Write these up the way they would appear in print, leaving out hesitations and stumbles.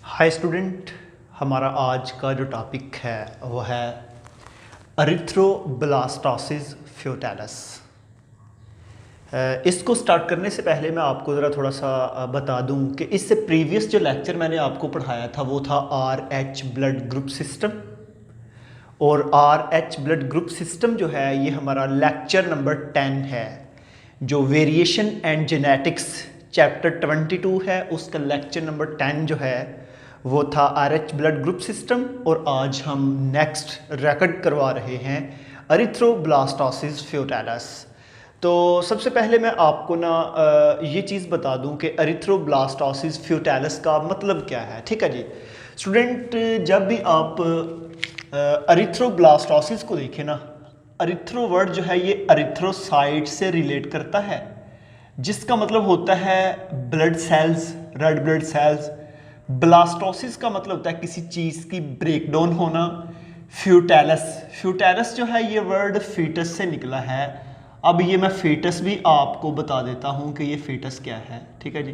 Hi student, हमारा आज का जो टॉपिक है वो है एरिथ्रोब्लास्टोसिस फ्यूटालिस। इसको स्टार्ट करने से पहले मैं आपको ज़रा थोड़ा सा बता दूं कि इससे प्रीवियस जो लेक्चर मैंने आपको पढ़ाया था वो था RH ब्लड ग्रुप सिस्टम। और RH ब्लड ग्रुप सिस्टम जो है ये हमारा लेक्चर नंबर 10 है। जो वेरिएशन एंड जेनेटिक्स चैप्टर 22 है उसका लेक्चर नंबर 10 जो है वो था RH ब्लड ग्रुप सिस्टम। और आज हम नेक्स्ट रिकॉर्ड करवा रहे हैं एरिथ्रोब्लास्टोसिस फ्यूटालिस। तो सबसे पहले मैं आपको ये चीज़ बता दूं कि एरिथ्रोब्लास्टोसिस फ्यूटालिस का मतलब क्या है। ठीक है जी स्टूडेंट, जब भी आप एरिथ्रोब्लास्टोसिस को देखें ना, एरिथ्रो वर्ड जो है ये एरिथ्रोसाइट से रिलेट करता है, जिसका मतलब होता है blood cells, red blood cells. Blastocyst का मतलब होता है किसी चीज़ की ब्रेकडाउन होना। फ्यूटालिस जो है ये वर्ड फीटस से निकला है। अब ये मैं फीटस भी आपको बता देता हूँ कि ये फीटस क्या है। ठीक है जी,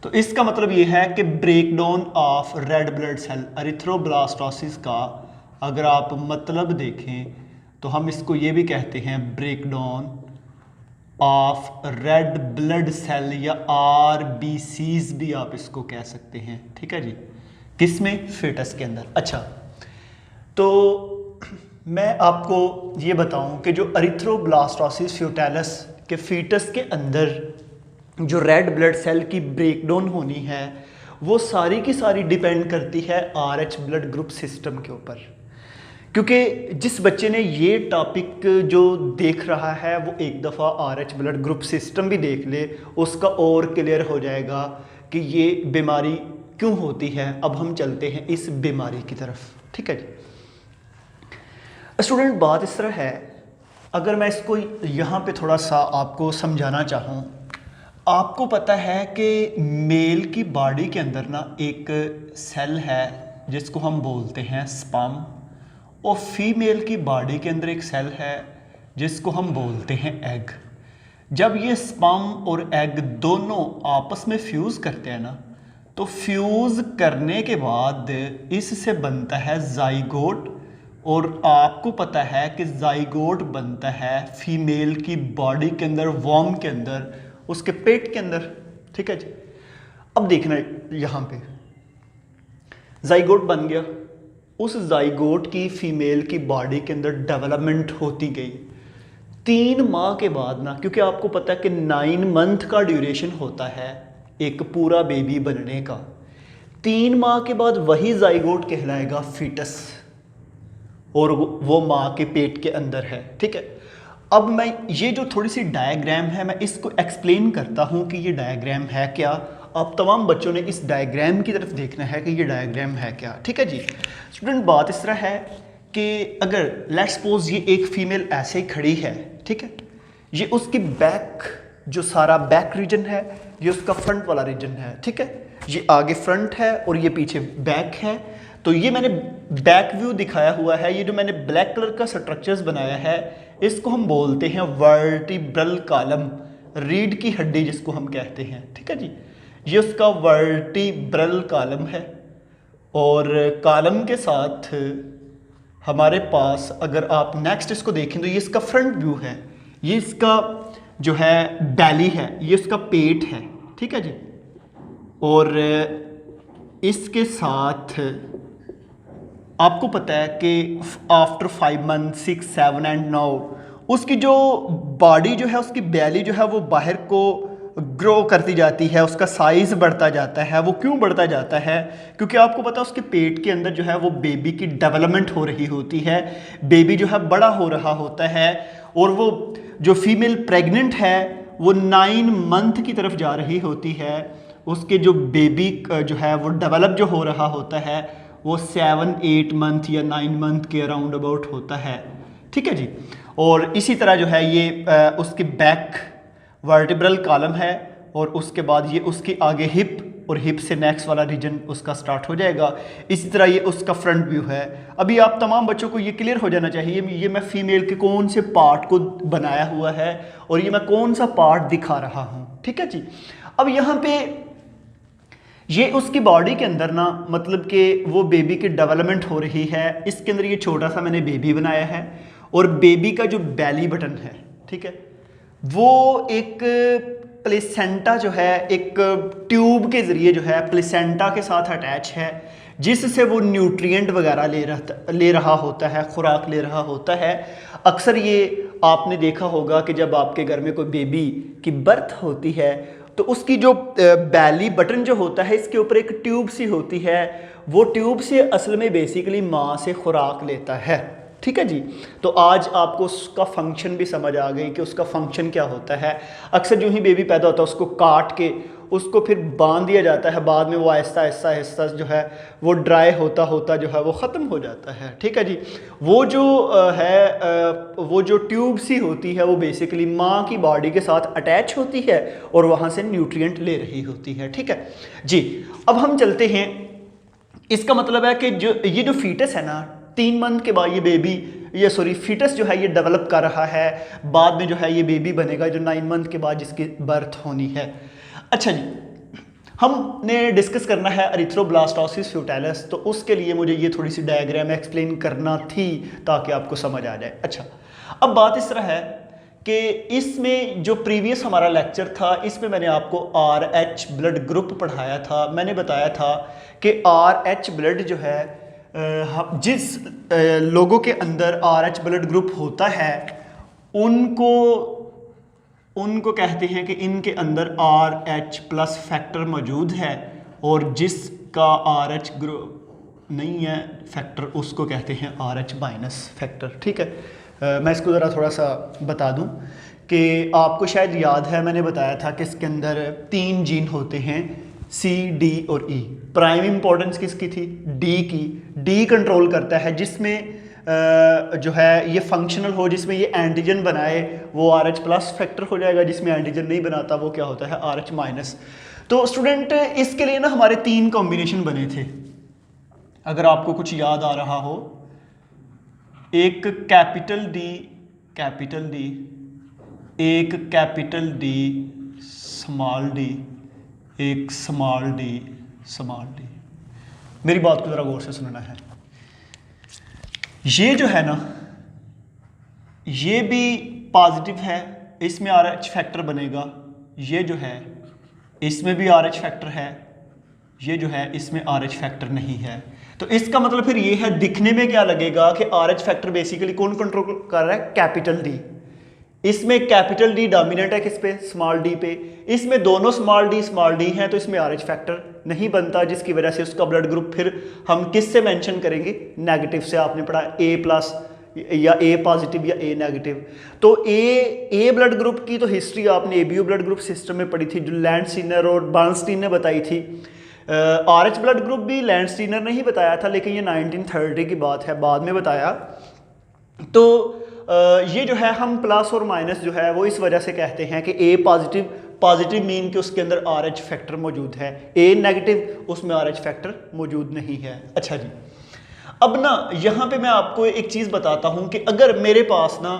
तो इसका मतलब ये है कि breakdown of red blood cell. Erythroblastosis का अगर आप मतलब देखें तो हम इसको ये भी कहते हैं breakdown of red blood cell, या RBCs भी आप इसको कह सकते हैं। ठीक है जी, किसमें? फेटस के अंदर। अच्छा, तो मैं आपको ये बताऊं कि जो एरिथ्रोब्लास्टोसिस फ्यूटालिस के फीटस के अंदर जो रेड ब्लड सेल की ब्रेकडाउन होनी है वो सारी की सारी डिपेंड करती है RH ब्लड ग्रुप सिस्टम के ऊपर। क्योंकि जिस बच्चे ने ये टॉपिक जो देख रहा है वो एक दफ़ा RH ब्लड ग्रुप सिस्टम भी देख ले, उसका और क्लियर हो जाएगा कि ये बीमारी क्यों होती है। अब हम चलते हैं इस बीमारी की तरफ। ठीक है जी स्टूडेंट, बात इस तरह है, अगर मैं इसको यहाँ पे थोड़ा सा आपको समझाना चाहूँ। आपको पता है कि मेल की बॉडी के अंदर ना एक सेल है जिसको हम बोलते हैं स्पर्म, और फीमेल की बॉडी के अंदर एक सेल है जिसको हम बोलते हैं एग। जब ये स्पर्म और एग दोनों आपस में फ्यूज़ करते हैं ना, तो फ्यूज़ करने के बाद इससे बनता है जाइगोट। और आपको पता है कि जाइगोट बनता है फीमेल की बॉडी के अंदर, वॉर्म के अंदर, उसके पेट के अंदर। ठीक है जी, अब देखना यहाँ पे जाइगोट बन गया, उस जाइगोट की फीमेल की बॉडी के अंदर डेवलपमेंट होती गई। 3 माह के बाद ना, क्योंकि आपको पता है कि 9 मंथ का ड्यूरेशन होता है एक पूरा बेबी बनने का, 3 माह के बाद वही जाइगोट कहलाएगा फीटस, और वो माँ के पेट के अंदर है। ठीक है, अब मैं ये जो थोड़ी सी डायग्राम है मैं इसको एक्सप्लेन करता हूँ कि ये डायग्राम है क्या। आप तमाम बच्चों ने इस डायग्राम की तरफ देखना है कि ये डायग्राम है क्या। ठीक है जी स्टूडेंट, बात इस तरह है कि अगर लेट्स सपोज ये एक फीमेल ऐसे ही खड़ी है, ठीक है, ये उसकी बैक, जो सारा बैक रीजन है ये उसका फ्रंट वाला रीजन है। ठीक है, ये आगे फ्रंट है और ये पीछे बैक है। तो ये मैंने बैक व्यू दिखाया हुआ है। ये जो मैंने ब्लैक कलर का स्ट्रक्चर्स बनाया है इसको हम बोलते हैं वर्टिब्रल कॉलम, रीढ़ की हड्डी जिसको हम कहते हैं। ठीक है जी, ये उसका वर्टिब्रल कॉलम है। और कॉलम के साथ हमारे पास, अगर आप नेक्स्ट इसको देखें तो ये इसका फ्रंट व्यू है, ये इसका जो है बैली है, ये इसका पेट है। ठीक है जी, और इसके साथ आपको पता है कि आफ्टर 5 मंथ 6 7 एंड 9 उसकी जो बॉडी जो है, उसकी बैली जो है वो बाहर को ग्रो करती जाती है, उसका साइज़ बढ़ता जाता है। वो क्यों बढ़ता जाता है? क्योंकि आपको पता है उसके पेट के अंदर जो है वो बेबी की डेवलपमेंट हो रही होती है, बेबी जो है बड़ा हो रहा होता है। और वो जो फीमेल प्रेग्नेंट है वो 9 मंथ की तरफ जा रही होती है, उसके जो बेबी जो है वो डेवलप जो हो रहा होता है वो 7 8 मंथ या 9 मंथ के अराउंड अबाउट होता है। ठीक है जी, और इसी तरह जो है ये उसकी बैक वर्टिब्रल कॉलम है, और उसके बाद ये उसकी आगे हिप, और हिप से नेक्स्ट वाला रीजन उसका स्टार्ट हो जाएगा। इसी तरह ये उसका फ्रंट व्यू है। अभी आप तमाम बच्चों को ये क्लियर हो जाना चाहिए ये मैं फीमेल के कौन से पार्ट को बनाया हुआ है और ये मैं कौन सा पार्ट दिखा रहा हूँ। ठीक है जी, अब यहाँ पे ये उसकी बॉडी के अंदर ना मतलब कि वो बेबी की डेवलपमेंट हो रही है। इसके अंदर ये छोटा सा मैंने बेबी बनाया है और बेबी का जो बेली बटन है, ठीक है, वो एक प्लेसेंटा जो है एक ट्यूब के ज़रिए जो है प्लेसेंटा के साथ अटैच है, जिससे वो न्यूट्रिएंट वगैरह ले रहा होता है, खुराक ले रहा होता है। अक्सर ये आपने देखा होगा कि जब आपके घर में कोई बेबी की बर्थ होती है तो उसकी जो बैली बटन जो होता है इसके ऊपर एक ट्यूब सी होती है, वो ट्यूब से असल में बेसिकली माँ से खुराक लेता है, ठीक है जी। तो आज आपको उसका फंक्शन भी समझ आ गई कि उसका फंक्शन क्या होता है। अक्सर जो ही बेबी पैदा होता है उसको काट के उसको फिर बांध दिया जाता है, बाद में वो आहिस्ता आहिस्ता आहिस्ता जो है वो ड्राई होता होता जो है वो ख़त्म हो जाता है, ठीक है जी। वो जो वो जो ट्यूब सी होती है वो बेसिकली माँ की बॉडी के साथ अटैच होती है और वहाँ से न्यूट्रिएंट ले रही होती है, ठीक है जी। अब हम चलते हैं, इसका मतलब है कि जो ये जो फीटस है ना, 3 मंथ के बाद ये बेबी फीटस जो है ये डेवलप कर रहा है, बाद में जो है ये बेबी बनेगा जो 9 मंथ के बाद जिसकी बर्थ होनी है। अच्छा जी, हमने डिस्कस करना है एरिथ्रोब्लास्टोसिस फ्यूटाइलिस, तो उसके लिए मुझे ये थोड़ी सी डायग्राम एक्सप्लेन करना थी ताकि आपको समझ आ जाए। अच्छा, अब बात इस तरह है कि इसमें जो प्रीवियस हमारा लेक्चर था इसमें मैंने आपको RH ब्लड ग्रुप पढ़ाया था। मैंने बताया था कि RH ब्लड जो है जिस लोगों के अंदर RH ब्लड ग्रुप होता है उनको कहते हैं कि इनके अंदर RH प्लस फैक्टर मौजूद है, और जिसका RH ग्रुप नहीं है फैक्टर उसको कहते हैं RH माइनस फैक्टर, ठीक है। मैं इसको ज़रा थोड़ा सा बता दूं कि आपको शायद याद है मैंने बताया था कि इसके अंदर 3 जीन होते हैं, C, D और E। प्राइम इंपॉर्टेंस किसकी थी? D की। D कंट्रोल करता है जिसमें जो है ये फंक्शनल हो, जिसमें ये एंटीजन बनाए वो RH प्लस फैक्टर हो जाएगा, जिसमें एंटीजन नहीं बनाता वो क्या होता है RH माइनस। तो स्टूडेंट इसके लिए ना हमारे 3 कॉम्बिनेशन बने थे, अगर आपको कुछ याद आ रहा हो। एक कैपिटल D, एक कैपिटल D स्मॉल d, एक स्मॉल d। मेरी बात को ज़रा गौर से सुनना है। ये जो है ना ये भी पॉजिटिव है, इसमें RH फैक्टर बनेगा। ये जो है इसमें भी RH फैक्टर है, ये जो है इसमें RH फैक्टर नहीं है। तो इसका मतलब फिर ये है, दिखने में क्या लगेगा कि RH फैक्टर बेसिकली कौन कंट्रोल कर रहा है? Capital D। इसमें कैपिटल D डोमिनेट है किस पे? स्मॉल d पे। इसमें दोनों स्मॉल d हैं तो इसमें RH फैक्टर नहीं बनता, जिसकी वजह से उसका ब्लड ग्रुप फिर हम किस से मेंशन करेंगे? नेगेटिव से। आपने पढ़ा A प्लस या A पॉजिटिव या A नेगेटिव। तो A ब्लड ग्रुप की तो हिस्ट्री आपने ABO ब्लड ग्रुप सिस्टम में पढ़ी थी, जो लैंडस्टीनर और बर्नस्टीन ने बताई थी। RH ब्लड ग्रुप भी लैंडस्टीनर ने ही बताया था, लेकिन ये 1930 की बात है, बाद में बताया। तो ये जो है हम प्लस और माइनस जो है वो इस वजह से कहते हैं कि A पॉजिटिव मीन कि उसके अंदर RH फैक्टर मौजूद है, A नेगेटिव उसमें RH फैक्टर मौजूद नहीं है। अच्छा जी, अब ना यहाँ पे मैं आपको एक चीज़ बताता हूँ कि अगर मेरे पास ना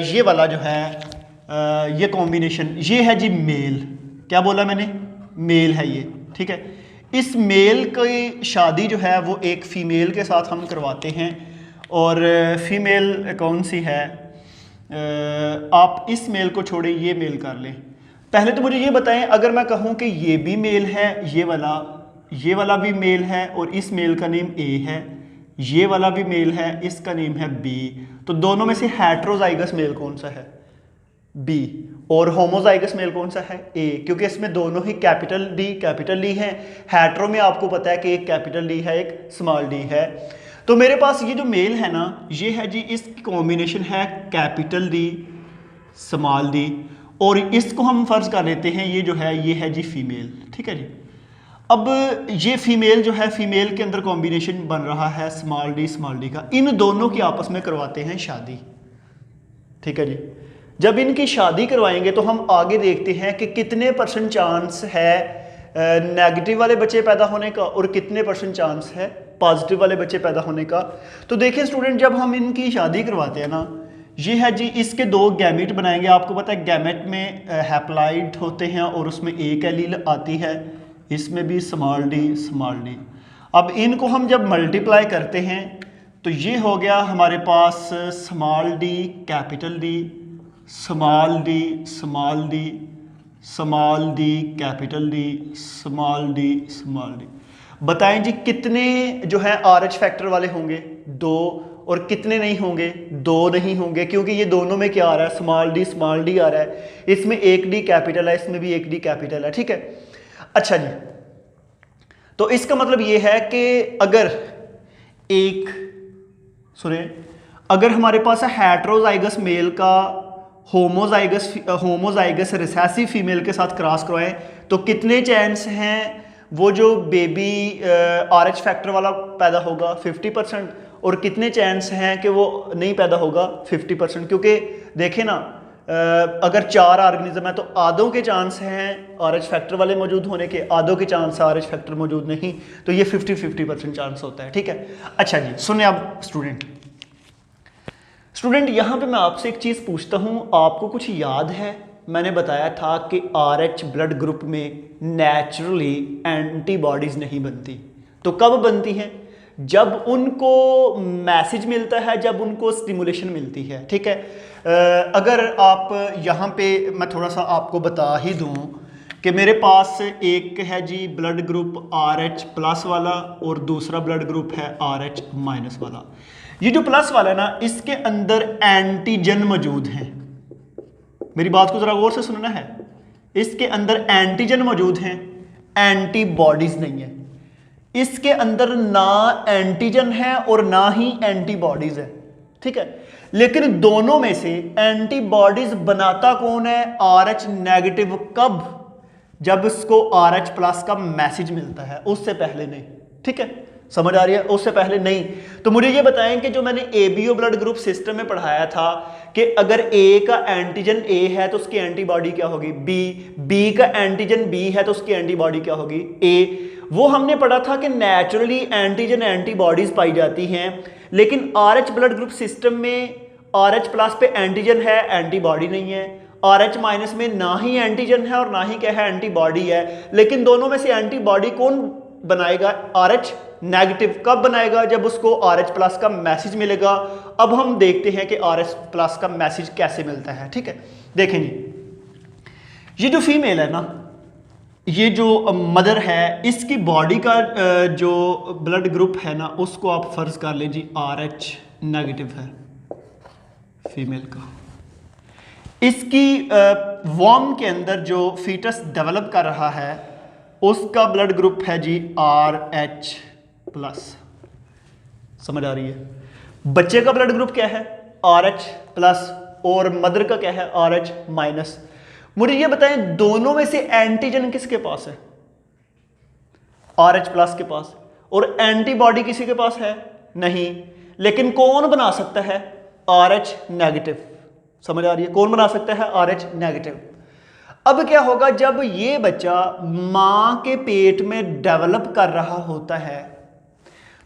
ये वाला जो है ये कॉम्बिनेशन, ये है जी मेल, क्या बोला मैंने? मेल है ये, ठीक है। इस मेल की शादी जो है वो एक फ़ीमेल के साथ हम करवाते हैं, और फीमेल कौन सी है? आप इस मेल को छोड़े ये मेल कर लें। पहले तो मुझे ये बताएं, अगर मैं कहूँ कि ये भी मेल है, ये वाला भी मेल है और इस मेल का नेम A है, ये वाला भी मेल है, इसका नेम है B, तो दोनों में से हेटेरोजाइगस मेल कौन सा है? B, और होमोजाइगस मेल कौन सा है? A, क्योंकि इसमें दोनों ही कैपिटल D हैं। हेटेरो में आपको पता है कि एक कैपिटल D है एक स्मॉल d है। तो मेरे पास ये जो मेल है ना, ये है जी, इसकी कॉम्बिनेशन है कैपिटल D स्मॉल d, और इसको हम फर्ज कर लेते हैं ये जो है ये है जी फीमेल, ठीक है जी। अब ये फीमेल जो है, फीमेल के अंदर कॉम्बिनेशन बन रहा है स्मॉल d का, इन दोनों की आपस में करवाते हैं शादी, ठीक है जी। जब इनकी शादी करवाएंगे तो हम आगे देखते हैं कि कितने % चांस है नेगेटिव वाले बच्चे पैदा होने का और कितने % चांस है पॉजिटिव वाले बच्चे पैदा होने का। तो देखिए स्टूडेंट, जब हम इनकी शादी करवाते हैं ना, ये है जी, इसके 2 गैमेट बनाएंगे। आपको पता है गैमेट में हैप्लॉइड होते हैं और उसमें एक एलील आती है, इसमें भी स्मॉल डी। अब इनको हम जब मल्टीप्लाई करते हैं तो ये हो गया हमारे पास small D capital D, small D small D, small D capital D, small D small D. बताएं जी कितने जो है आर एच फैक्टर वाले होंगे? 2। और कितने नहीं होंगे? 2 नहीं होंगे, क्योंकि ये दोनों में क्या आ रहा है? स्मॉल डी आ रहा है। इसमें एक डी कैपिटल है, इसमें भी एक डी कैपिटल है, ठीक है। अच्छा जी, तो इसका मतलब ये है कि अगर हमारे पास हेटेरोजाइगस मेल का होमोजाइगस रिसेसिव फीमेल के साथ क्रॉस करवाएं तो कितने चांस हैं वो जो बेबी आर एच फैक्टर वाला पैदा होगा? 50%। और कितने चांस हैं कि वो नहीं पैदा होगा? 50%। क्योंकि देखें ना, अगर 4 ऑर्गेनिज्म है तो आधों के चांस हैं आर एच फैक्टर वाले मौजूद होने के, आधों के चांस आर एच फैक्टर मौजूद नहीं, तो ये 50-50% चांस होता है, ठीक है। अच्छा जी, सुने अब स्टूडेंट यहाँ पे मैं आपसे एक चीज़ पूछता हूँ, आपको कुछ याद है? मैंने बताया था कि आर एच ब्लड ग्रुप में नेचुरली एंटीबॉडीज नहीं बनती। तो कब बनती हैं? जब उनको मैसेज मिलता है, जब उनको स्टिमुलेशन मिलती है, ठीक है। अगर आप यहाँ पे मैं थोड़ा सा आपको बता ही दूँ कि मेरे पास एक है जी blood group R H plus वाला और दूसरा ब्लड ग्रुप है आर एच माइनस वाला। ये जो प्लस वाला है ना, इसके अंदर एंटीजन मौजूद हैं। मेरी बात को जरा गौर से सुनना है। इसके अंदर एंटीजन मौजूद हैं, एंटीबॉडीज नहीं है। इसके अंदर ना एंटीजन है और ना ही एंटीबॉडीज है, ठीक है। लेकिन दोनों में से एंटीबॉडीज बनाता कौन है? R H negative. कब? जब इसको आर एच प्लस का मैसेज मिलता है, उससे पहले नहीं, ठीक है। समझ आ रही है? उससे पहले नहीं। तो मुझे ये बताएं कि जो मैंने एबीओ ब्लड ग्रुप सिस्टम में पढ़ाया था कि अगर ए का एंटीजन ए है तो उसकी एंटीबॉडी क्या होगी? बी का एंटीजन बी है तो उसकी एंटीबॉडी क्या होगी? ए। वो हमने पढ़ा था कि नेचुरली एंटीजन एंटीबॉडीज पाई जाती हैं, लेकिन R H blood group system में आर एच प्लस पे एंटीजन है, एंटीबॉडी नहीं है। आर एच माइनस में ना ही एंटीजन है और ना ही क्या है? एंटीबॉडी है। लेकिन दोनों में से एंटीबॉडी कौन बनाएगा? R H negative. कब बनाएगा? जब उसको आर एच प्लस का मैसेज मिलेगा। अब हम देखते हैं कि आर एच प्लस का मैसेज कैसे मिलता है, ठीक है। देखें जी, ये जो फीमेल है ना, ये जो मदर है, इसकी बॉडी का जो ब्लड ग्रुप है ना, उसको आप फर्ज कर लें जी आर एच नेगेटिव है फीमेल का। इसकी वॉर्म के अंदर जो फीटस डेवलप कर रहा है उसका ब्लड ग्रुप है जी आर एच प्लस। समझ आ रही है? बच्चे का ब्लड ग्रुप क्या है? R H plus. और मदर का क्या है? R H minus. मुझे ये बताएं, दोनों में से एंटीजन किसके पास है? आर एच प्लस के पास। और एंटीबॉडी किसी के पास है? नहीं। लेकिन कौन बना सकता है? R H negative. समझ आ रही है? कौन बना सकता है? R H negative. अब क्या होगा जब ये बच्चा मां के पेट में डेवलप कर रहा होता है,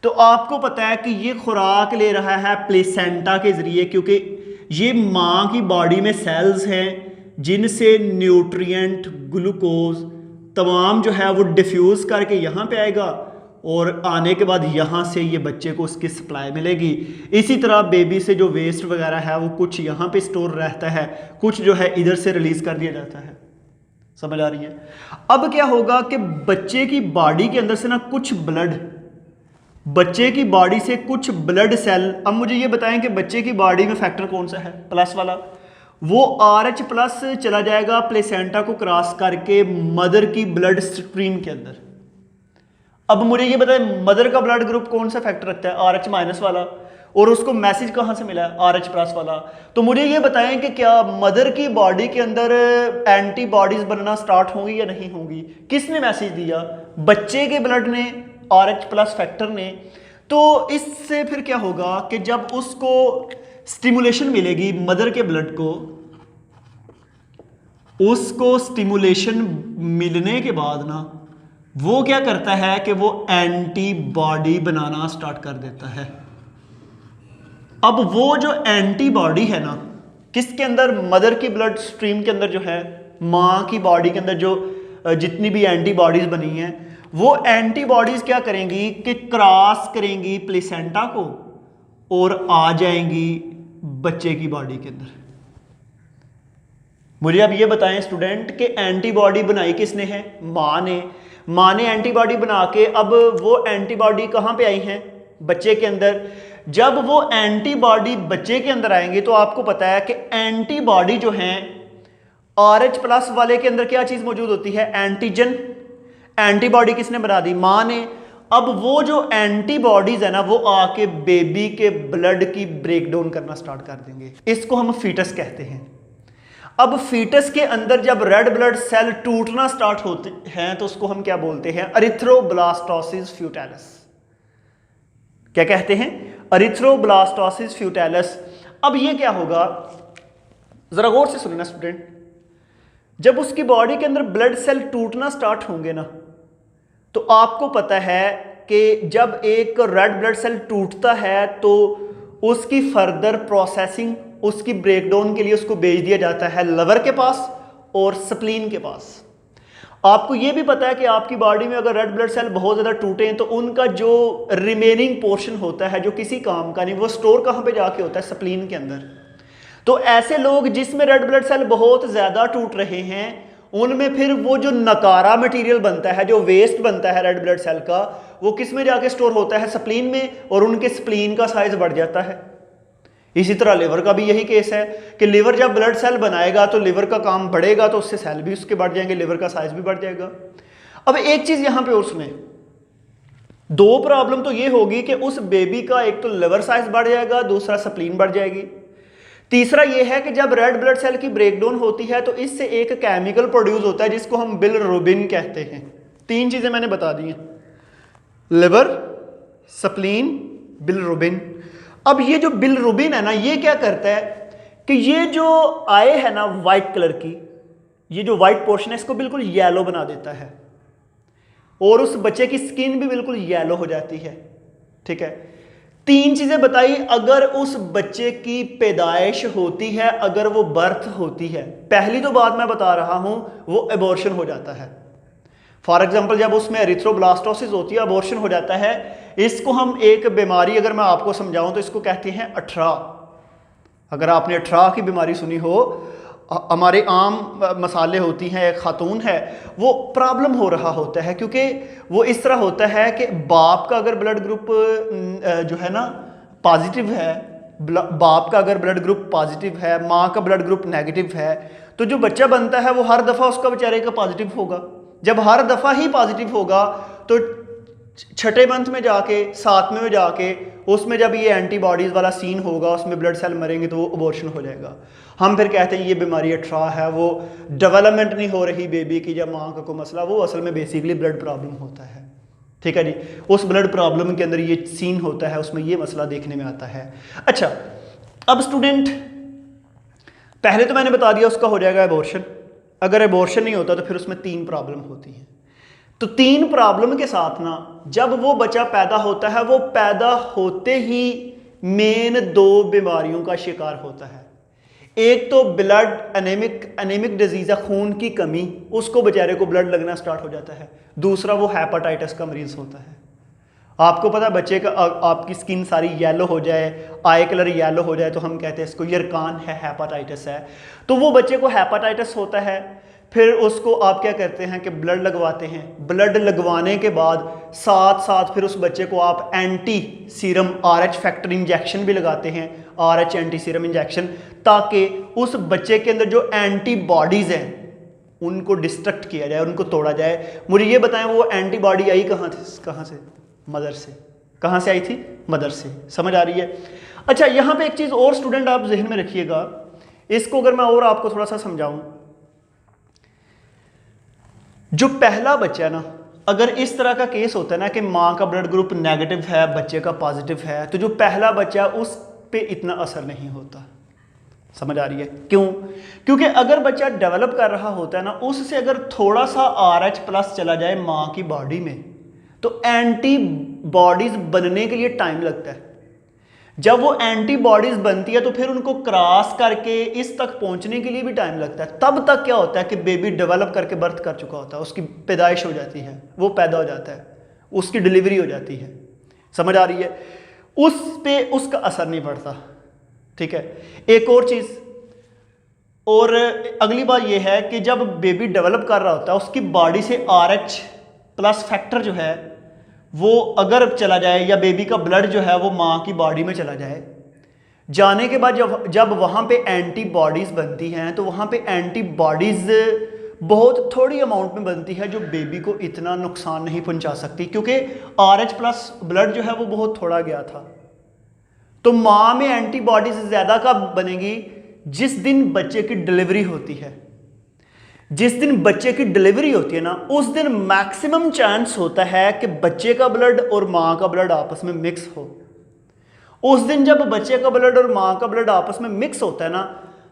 तो आपको पता है कि ये खुराक ले रहा है प्लेसेंटा के जरिए, क्योंकि ये मां की बॉडी में सेल्स हैं जिनसे न्यूट्रिएंट, ग्लूकोज तमाम जो है वो डिफ्यूज़ करके यहाँ पे आएगा और आने के बाद यहाँ से ये बच्चे को उसकी सप्लाई मिलेगी। इसी तरह बेबी से जो वेस्ट वगैरह है वो कुछ यहाँ पे स्टोर रहता है, कुछ जो है इधर से रिलीज़ कर दिया जाता है। समझ आ रही है? अब क्या होगा कि बच्चे की बॉडी के अंदर से ना कुछ बच्चे की बॉडी से कुछ ब्लड सेल, अब मुझे ये बताएं कि बच्चे की बॉडी में फैक्टर कौन सा है? प्लस वाला। वो आर एच प्लस चला जाएगा प्लेसेंटा को क्रॉस करके मदर की ब्लड स्ट्रीम के अंदर। अब मुझे ये बताएं, मदर का ब्लड ग्रुप कौन सा फैक्टर रखता है? आर एच माइनस वाला। और उसको मैसेज कहाँ से मिला है? आर एच प्लस वाला। तो मुझे ये बताएं कि क्या मदर की बॉडी के अंदर एंटीबॉडीज बनना स्टार्ट होंगी या नहीं होंगी? किसने मैसेज दिया? बच्चे के ब्लड ने, आर एच प्लस फैक्टर ने। तो इससे फिर क्या होगा कि जब उसको स्टिमुलेशन मिलेगी मदर के ब्लड को, उसको स्टिमुलेशन मिलने के बाद ना वो क्या करता है कि वो एंटीबॉडी बनाना स्टार्ट कर देता है। अब वो जो एंटीबॉडी है ना, किसके अंदर? मदर की ब्लड स्ट्रीम के अंदर जो है, मां की बॉडी के अंदर जो जितनी भी एंटीबॉडीज बनी हैं, वो एंटीबॉडीज क्या करेंगी कि क्रॉस करेंगी प्लेसेंटा को और आ जाएंगी बच्चे की बॉडी के अंदर। मुझे अब ये बताएं स्टूडेंट कि एंटीबॉडी बनाई किसने है? माँ ने एंटीबॉडी बना के अब वो एंटीबॉडी कहाँ पे आई हैं? बच्चे के अंदर। जब वो एंटीबॉडी बच्चे के अंदर आएंगे तो आपको पता है कि एंटीबॉडी जो है RH+ वाले के अंदर क्या चीज मौजूद होती है? एंटीजन। एंटीबॉडी किसने बना दी? माँ ने। अब वो जो एंटीबॉडीज है ना, वो आके बेबी के ब्लड की ब्रेकडाउन करना स्टार्ट कर देंगे। इसको हम फीटस कहते हैं। अब फीटस के अंदर जब रेड ब्लड सेल टूटना स्टार्ट होते हैं तो उसको हम क्या बोलते हैं? एरिथ्रोब्लास्टोसिस फ्यूटाइलिस। क्या कहते हैं? एरिथ्रोब्लास्टोसिस फ्यूटाइलिस। अब ये क्या होगा, जरा गौर से सुनना स्टूडेंट। जब उसकी बॉडी के अंदर ब्लड सेल टूटना स्टार्ट होंगे ना, तो आपको पता है कि जब एक रेड ब्लड सेल टूटता है तो उसकी फर्दर प्रोसेसिंग, उसकी ब्रेकडाउन के लिए उसको भेज दिया जाता है लिवर के पास और स्प्लीन के पास। आपको यह भी पता है कि आपकी बॉडी में अगर रेड ब्लड सेल बहुत ज़्यादा टूटे हैं तो उनका जो रिमेनिंग पोर्शन होता है जो किसी काम का नहीं, वो स्टोर कहाँ पे जाके होता है? स्प्लीन के अंदर। तो ऐसे लोग जिसमें रेड ब्लड सेल बहुत ज़्यादा टूट रहे हैं, उनमें फिर वो जो नकारा मटेरियल बनता है, जो वेस्ट बनता है रेड ब्लड सेल का, वो किस में जाके स्टोर होता है? स्प्लीन में। और उनके स्प्लीन का साइज बढ़ जाता है। इसी तरह लिवर का भी यही केस है कि लिवर जब ब्लड सेल बनाएगा तो लिवर का काम बढ़ेगा तो उससे सेल भी उसके बढ़ जाएंगे, लिवर का साइज भी बढ़ जाएगा। अब एक चीज यहां पे और सुने, दो प्रॉब्लम तो ये होगी कि उस बेबी का एक तो लिवर साइज बढ़ जाएगा, दूसरा स्प्लीन बढ़ जाएगी। तीसरा यह है कि जब रेड ब्लड सेल की ब्रेकडाउन होती है तो इससे एक केमिकल प्रोड्यूस होता है जिसको हम बिलिरुबिन कहते हैं। तीन चीजें मैंने बता दी हैं, लिवर, स्प्लीन, बिलिरुबिन। अब ये जो बिलिरुबिन है ना, ये क्या करता है कि ये जो आय है ना वाइट कलर की, ये जो वाइट पोर्शन है इसको बिल्कुल येलो बना देता है और उस बच्चे की स्किन भी बिल्कुल येलो हो जाती है। ठीक है, तीन चीजें बताई। अगर उस बच्चे की पैदाइश होती है, अगर वो बर्थ होती है, पहली तो बात मैं बता रहा हूं, वो एबॉर्शन हो जाता है। फॉर एग्जाम्पल जब उसमें एरिथ्रोब्लास्टोसिस होती है, अबॉर्शन हो जाता है। इसको हम एक बीमारी अगर मैं आपको समझाऊं तो इसको कहते हैं अठरा। अगर आपने अठरा की बीमारी सुनी हो, हमारे आम मसाले होती हैं, एक खातून है, वो प्रॉब्लम हो रहा होता है क्योंकि वो इस तरह होता है कि बाप का अगर ब्लड ग्रुप जो है ना पॉजिटिव है, बाप का अगर ब्लड ग्रुप पॉजिटिव है, माँ का ब्लड ग्रुप नेगेटिव है, तो जो बच्चा बनता है वो हर दफ़ा उसका बेचारे का पॉजिटिव होगा। जब हर दफ़ा ही पॉजिटिव होगा तो छठे मंथ में जाके, सातवें में जाके, उसमें जब ये एंटीबॉडीज़ वाला सीन होगा, उसमें ब्लड सेल मरेंगे तो वो अबॉर्शन हो जाएगा। हम फिर कहते हैं ये बीमारी अठरा है, वो डेवलपमेंट नहीं हो रही बेबी की, जब माँ का कोई मसला, वो असल में बेसिकली ब्लड प्रॉब्लम होता है। ठीक है जी, उस ब्लड प्रॉब्लम के अंदर ये सीन होता है, उसमें ये मसला देखने में आता है। अच्छा, अब स्टूडेंट पहले तो मैंने बता दिया उसका हो जाएगा एबॉर्शन। अगर एबॉर्शन नहीं होता तो फिर उसमें तीन प्रॉब्लम होती हैं। तो तीन प्रॉब्लम के साथ ना जब वो बच्चा पैदा होता है, वो पैदा होते ही मेन दो बीमारियों का शिकार होता है। एक तो ब्लड एनेमिक डिजीज है, खून की कमी, उसको बेचारे को ब्लड लगना स्टार्ट हो जाता है। दूसरा वो हेपेटाइटिस का मरीज होता है। आपको पता है बच्चे का आपकी स्किन सारी येलो हो जाए, आई कलर येलो हो जाए तो हम कहते हैं इसको यरकान है, हेपेटाइटिस है। तो वो बच्चे को हेपेटाइटिस होता है, फिर उसको आप क्या करते हैं कि ब्लड लगवाते हैं। ब्लड लगवाने के बाद साथ साथ फिर उस बच्चे को आप anti serum RH factor injection भी लगाते हैं, RH एंटी सीरम इंजेक्शन, ताकि उस बच्चे के अंदर जो एंटीबॉडीज़ हैं उनको डिस्ट्रक्ट किया जाए, उनको तोड़ा जाए। मुझे ये बताएं वो एंटीबॉडी आई कहाँ से? मदर से। कहाँ से आई थी? मदर से। समझ आ रही है? अच्छा, यहाँ पे एक चीज़ और स्टूडेंट आप जहन में रखिएगा, इसको अगर मैं और आपको थोड़ा सा समझाऊं, जो पहला बच्चा ना, अगर इस तरह का केस होता है ना कि माँ का ब्लड ग्रुप नेगेटिव है, बच्चे का पॉजिटिव है, तो जो पहला बच्चा उस पे इतना असर नहीं होता। समझ आ रही है? क्यों? क्योंकि अगर बच्चा डेवलप कर रहा होता है ना, उससे अगर थोड़ा सा RH+ चला जाए माँ की बॉडी में तो एंटीबॉडीज बनने के लिए टाइम लगता है। जब वो एंटीबॉडीज बनती है तो फिर उनको क्रॉस करके इस तक पहुंचने के लिए भी टाइम लगता है। तब तक क्या होता है कि बेबी डेवलप करके बर्थ कर चुका होता है, उसकी पैदाइश हो जाती है, वो पैदा हो जाता है, उसकी डिलीवरी हो जाती है। समझ आ रही है? उस पे उसका असर नहीं पड़ता। ठीक है। एक और चीज़, और अगली बात यह है कि जब बेबी डेवलप कर रहा होता है उसकी बॉडी से RH प्लस फैक्टर जो है वो अगर चला जाए, या बेबी का ब्लड जो है वो माँ की बॉडी में चला जाए, जाने के बाद जब वहाँ पे एंटीबॉडीज़ बनती हैं तो वहाँ पे एंटीबॉडीज़ बहुत थोड़ी अमाउंट में बनती है जो बेबी को इतना नुकसान नहीं पहुँचा सकती, क्योंकि RH प्लस ब्लड जो है वो बहुत थोड़ा गया था। तो माँ में एंटीबॉडीज ज़्यादा कब बनेगी? जिस दिन बच्चे की डिलीवरी होती है। जिस दिन बच्चे की डिलीवरी होती है ना, उस दिन मैक्सिमम चांस होता है कि बच्चे का ब्लड और माँ का ब्लड आपस में मिक्स हो। उस दिन जब बच्चे का ब्लड और माँ का ब्लड आपस में मिक्स होता है ना,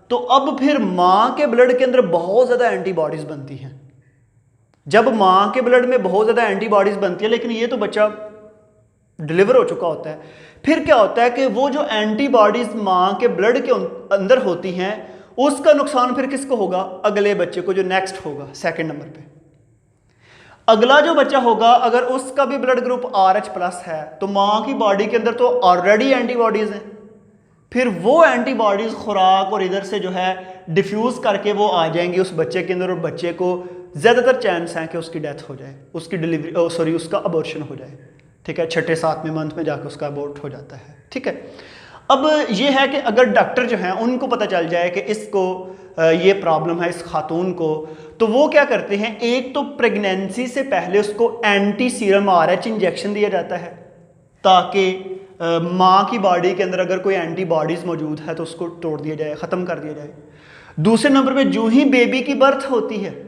तो अब फिर माँ के ब्लड के अंदर बहुत ज़्यादा एंटीबॉडीज़ बनती हैं। जब माँ के ब्लड में बहुत ज़्यादा एंटीबॉडीज़ बनती है, लेकिन ये तो बच्चा डिलीवर हो चुका होता है, फिर क्या होता है कि वो जो एंटीबॉडीज़ माँ के ब्लड के अंदर होती हैं उसका नुकसान फिर किसको होगा? अगले बच्चे को, जो नेक्स्ट होगा सेकंड नंबर पे। अगला जो बच्चा होगा अगर उसका भी ब्लड ग्रुप RH प्लस है तो माँ की बॉडी के अंदर तो ऑलरेडी एंटीबॉडीज़ हैं, फिर वो एंटीबॉडीज़ खुराक और इधर से जो है डिफ्यूज़ करके वो आ जाएंगी उस बच्चे के अंदर, और बच्चे को ज़्यादातर चांस हैं कि उसकी डेथ हो जाए, उसकी डिलीवरी उसका अबॉर्शन हो जाए। ठीक है, 6-7वें मंथ में जाकर उसका अबॉर्ट हो जाता है। ठीक है। अब ये है कि अगर डॉक्टर जो हैं उनको पता चल जाए कि इसको ये प्रॉब्लम है इस खातून को, तो वो क्या करते हैं, एक तो प्रेगनेंसी से पहले उसको एंटी सीरम RH इंजेक्शन दिया जाता है ताकि माँ की बॉडी के अंदर अगर कोई एंटीबॉडीज़ मौजूद है तो उसको तोड़ दिया जाए, ख़त्म कर दिया जाए। दूसरे नंबर पे जो ही बेबी की बर्थ होती है,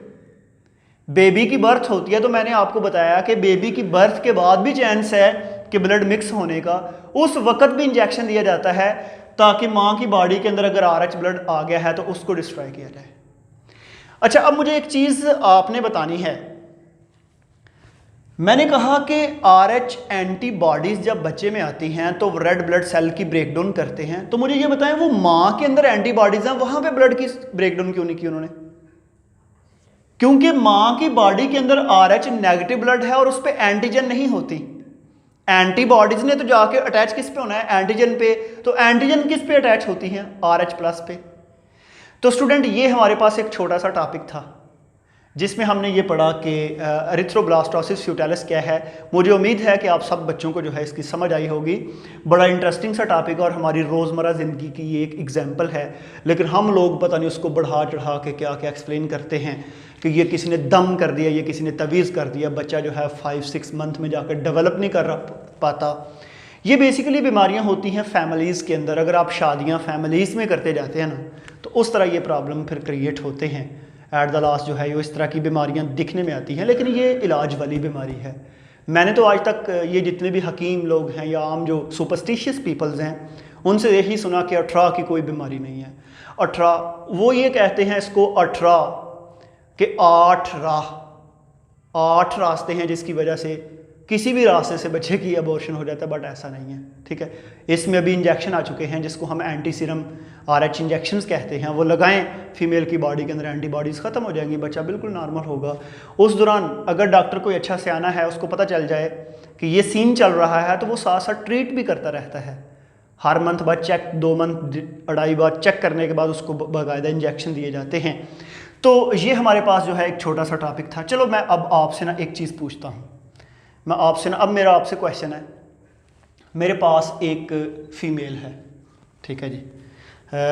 बेबी की बर्थ होती है तो मैंने आपको बताया कि बेबी की बर्थ के बाद भी चांस है कि ब्लड मिक्स होने का, उस वक्त भी इंजेक्शन दिया जाता है ताकि माँ की बॉडी के अंदर अगर RH ब्लड आ गया है तो उसको डिस्ट्रॉय किया जाए। अच्छा, अब मुझे एक चीज़ आपने बतानी है। मैंने कहा कि RH एंटीबॉडीज़ जब बच्चे में आती हैं तो रेड ब्लड सेल की ब्रेकडाउन करते हैं, तो मुझे ये बताएं वो माँ के अंदर एंटीबॉडीज़ हैं, वहाँ पे ब्लड की ब्रेकडाउन क्यों नहीं की उन्होंने? क्योंकि माँ की बॉडी के अंदर RH नेगेटिव ब्लड है और उस पर एंटीजन नहीं होती। एंटीबॉडीज ने तो जाके अटैच किस पे होना है? एंटीजन पे। तो एंटीजन किस पे अटैच होती हैं? RH प्लस पे। तो स्टूडेंट, ये हमारे पास एक छोटा सा टॉपिक था जिसमें हमने ये पढ़ा कि एरिथ्रोब्लास्टोसिस फ्यूटाइलिस क्या है। मुझे उम्मीद है कि आप सब बच्चों को जो है इसकी समझ आई होगी। बड़ा इंटरेस्टिंग सा टॉपिक और हमारी रोज़मर्रा ज़िंदगी की ये एक एग्जाम्पल है, लेकिन हम लोग पता नहीं उसको बढ़ा चढ़ा के क्या क्या एक्सप्लेन करते हैं कि ये किसी ने दम कर दिया, ये किसी ने तवीज़ कर दिया, बच्चा जो है 5-6 मंथ में जाकर डेवलप नहीं कर पाता। ये बेसिकली बीमारियां होती हैं फैमिलीज़ के अंदर। अगर आप शादियां फैमिलीज़ में करते जाते हैं ना, तो उस तरह ये प्रॉब्लम फिर क्रिएट होते हैं। एट द लास्ट जो है ये इस तरह की बीमारियां दिखने में आती हैं, लेकिन ये इलाज वाली बीमारी है। मैंने तो आज तक ये जितने भी हकीम लोग हैं या आम जो सुपरस्टिशियस पीपल्स हैं उनसे यही सुना कि 18 की कोई बीमारी नहीं है। 18, वो ये कहते हैं इसको 18 कि 8 रास्ते हैं जिसकी वजह से किसी भी रास्ते से बच्चे की अबॉर्शन हो जाता है, बट ऐसा नहीं है। ठीक है, इसमें अभी इंजेक्शन आ चुके हैं जिसको हम एंटी सीरम RH इंजेक्शंस कहते हैं, वो लगाएं, फीमेल की बॉडी के अंदर एंटीबॉडीज़ ख़त्म हो जाएंगी, बच्चा बिल्कुल नॉर्मल होगा। उस दौरान अगर डॉक्टर कोई अच्छा सियाना है, उसको पता चल जाए कि ये सीन चल रहा है, तो वो साथ साथ ट्रीट भी करता रहता है। हर मंथ बाद चेक, 2 मंथ 2.5 बार चेक करने के बाद उसको बाकायदा इंजेक्शन दिए जाते हैं। तो ये हमारे पास जो है एक छोटा सा टॉपिक था। चलो मैं अब आपसे ना एक चीज़ पूछता हूँ। मैं आपसे ना, अब मेरा आपसे क्वेश्चन है, मेरे पास एक फ़ीमेल है, ठीक है जी।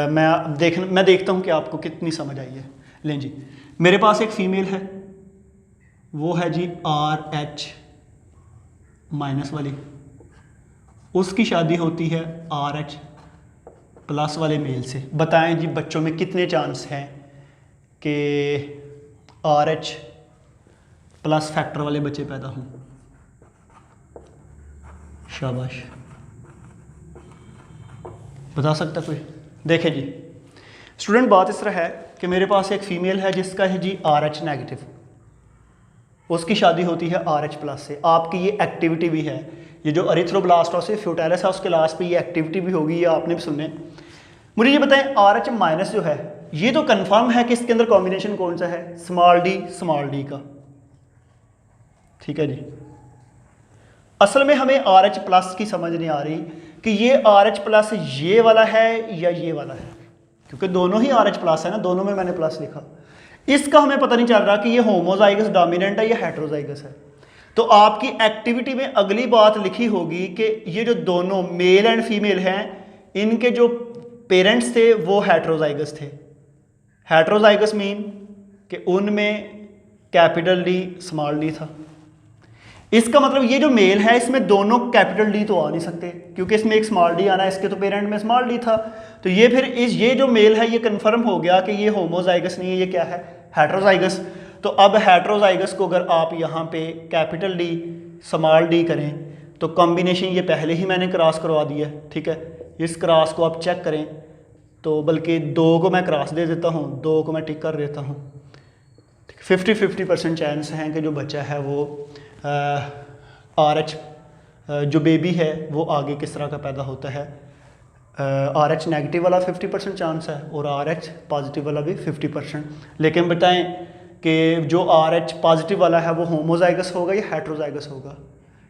मैं देखता हूँ कि आपको कितनी समझ आई है। लें जी, मेरे पास एक फ़ीमेल है, वो है जी RH माइनस वाली, उसकी शादी होती है RH प्लस वाले मेल से। बताएं जी बच्चों में कितने चांस हैं कि RH प्लस फैक्टर वाले बच्चे पैदा हों? शाबाश, बता सकता कोई? देखें जी स्टूडेंट, बात इस तरह है कि मेरे पास एक फ़ीमेल है जिसका है जी RH नेगेटिव, उसकी शादी होती है RH+ से। आपकी ये एक्टिविटी भी है, ये जो एरिथ्रोब्लास्टोसिस फ्यूटाइलिस है उसके लास्ट पे ये एक्टिविटी भी होगी, ये आपने भी सुने। मुझे ये बताएं RH- जो है ये तो कंफर्म है कि इसके अंदर कॉम्बिनेशन कौन सा है, स्मॉल डी का, ठीक है जी। असल में हमें RH+ की समझ नहीं आ रही कि ये RH+ ये वाला है या ये वाला है, क्योंकि दोनों ही RH+ है ना, दोनों में मैंने प्लस लिखा। इसका हमें पता नहीं चल रहा कि ये होमोजाइगस डोमिनेंट है या हेटेरोजाइगस है। तो आपकी एक्टिविटी में अगली बात लिखी होगी कि ये जो दोनों मेल एंड फीमेल हैं इनके जो पेरेंट्स थे वो हेटेरोजाइगस थे। हेटेरोजाइगस मीन कि उनमें कैपिटल डी स्मॉल डी था। इसका मतलब ये जो मेल है इसमें दोनों कैपिटल डी तो आ नहीं सकते, क्योंकि इसमें एक स्मॉल डी आना है, इसके तो पेरेंट में स्मॉल डी था। तो ये फिर ये जो मेल है ये कंफर्म हो गया कि ये होमोजाइगस नहीं है, ये क्या है, हेटेरोजाइगस। तो अब हेटेरोजाइगस को अगर आप यहाँ पे कैपिटल डी स्मॉल डी करें तो कॉम्बिनेशन ये पहले ही मैंने क्रॉस करवा दिया है, ठीक है। इस क्रॉस को आप चेक करें तो बल्कि 2 को मैं क्रॉस दे देता हूँ, 2 को मैं टिक कर देता हूँ। 50-50% चांस हैं कि जो बच्चा है वो RH जो बेबी है वो आगे किस तरह का पैदा होता है। RH नेगेटिव वाला 50% चांस है और RH पॉजिटिव वाला भी 50%। लेकिन बताएं कि जो RH पॉजिटिव वाला है वो होमोजाइगस होगा या हेटेरोजाइगस होगा,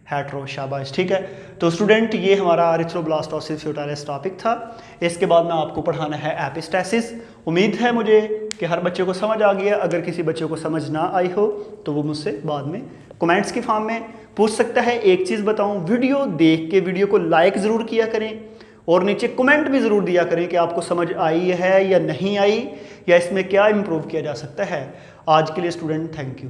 हेटेरो, शाबाश, ठीक है। तो स्टूडेंट ये हमारा एरिथ्रोब्लास्टोसिस फ्यूटाइलिस टॉपिक था। इसके बाद में आपको पढ़ाना है एपिस्टैसिस। उम्मीद है मुझे कि हर बच्चे को समझ आ गया। अगर किसी बच्चे को समझ ना आई हो तो वो मुझसे बाद में कमेंट्स की फॉर्म में पूछ सकता है। एक चीज़ बताऊं, वीडियो देख के वीडियो को लाइक ज़रूर किया करें और नीचे कमेंट भी ज़रूर दिया करें कि आपको समझ आई है या नहीं आई, या इसमें क्या इम्प्रूव किया जा सकता है। आज के लिए स्टूडेंट थैंक यू।